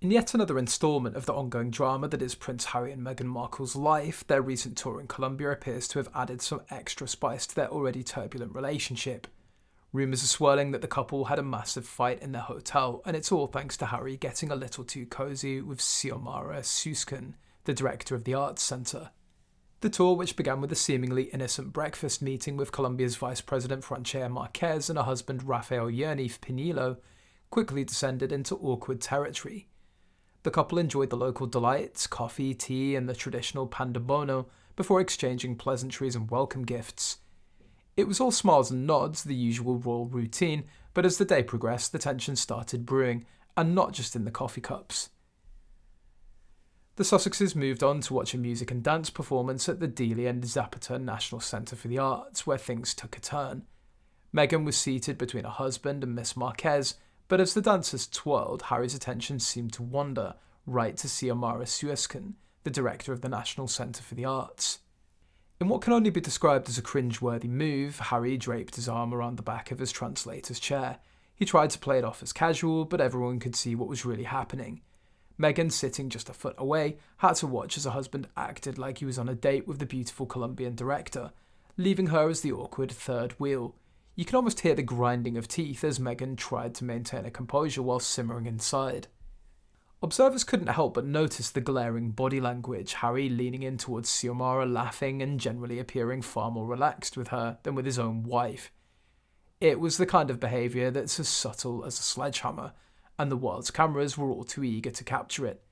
In yet another instalment of the ongoing drama that is Prince Harry and Meghan Markle's life, their recent tour in Colombia appears to have added some extra spice to their already turbulent relationship. Rumours are swirling that the couple had a massive fight in their hotel, and it's all thanks to Harry getting a little too cosy with Xiomara Suescun, the director of the Arts Centre. The tour, which began with a seemingly innocent breakfast meeting with Colombia's Vice President Francia Marquez and her husband Rafael Yerny Pinillo, quickly descended into awkward territory. The couple enjoyed the local delights, coffee, tea, and the traditional pan de bono before exchanging pleasantries and welcome gifts. It was all smiles and nods, the usual royal routine, but as the day progressed, the tension started brewing, and not just in the coffee cups. The Sussexes moved on to watch a music and dance performance at the Dealey and Zapata National Centre for the Arts, where things took a turn. Meghan was seated between her husband and Miss Marquez, but as the dancers twirled, Harry's attention seemed to wander right to Xiomara Suescun, the director of the National Centre for the Arts. In what can only be described as a cringe-worthy move, Harry draped his arm around the back of his translator's chair. He tried to play it off as casual, but everyone could see what was really happening. Meghan, sitting just a foot away, had to watch as her husband acted like he was on a date with the beautiful Colombian director, leaving her as the awkward third wheel. You can almost hear the grinding of teeth as Meghan tried to maintain a composure while simmering inside. Observers couldn't help but notice the glaring body language, Harry leaning in towards Xiomara, laughing and generally appearing far more relaxed with her than with his own wife. It was the kind of behaviour that's as subtle as a sledgehammer, and the world's cameras were all too eager to capture it.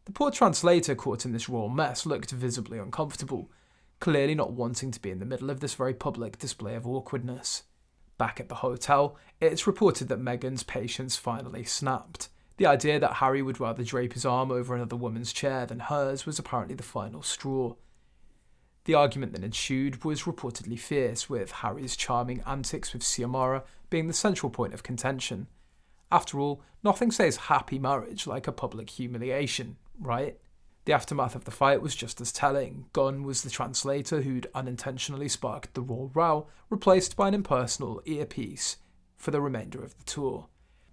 The poor translator caught in this royal mess looked visibly uncomfortable, clearly not wanting to be in the middle of this very public display of awkwardness. Back at the hotel, it's reported that Meghan's patience finally snapped. The idea that Harry would rather drape his arm over another woman's chair than hers was apparently the final straw. The argument that ensued was reportedly fierce, with Harry's charming antics with Xiomara being the central point of contention. After all, nothing says happy marriage like a public humiliation, right? The aftermath of the fight was just as telling. Gone was the translator who'd unintentionally sparked the raw row, replaced by an impersonal earpiece for the remainder of the tour.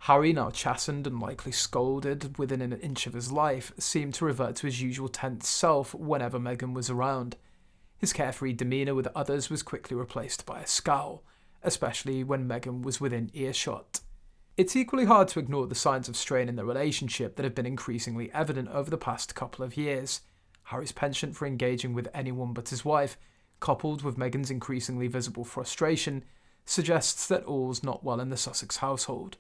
Harry, now chastened and likely scolded within an inch of his life, seemed to revert to his usual tense self whenever Meghan was around. His carefree demeanour with others was quickly replaced by a scowl, especially when Meghan was within earshot. It's equally hard to ignore the signs of strain in the relationship that have been increasingly evident over the past couple of years. Harry's penchant for engaging with anyone but his wife, coupled with Meghan's increasingly visible frustration, suggests that all's not well in the Sussex household.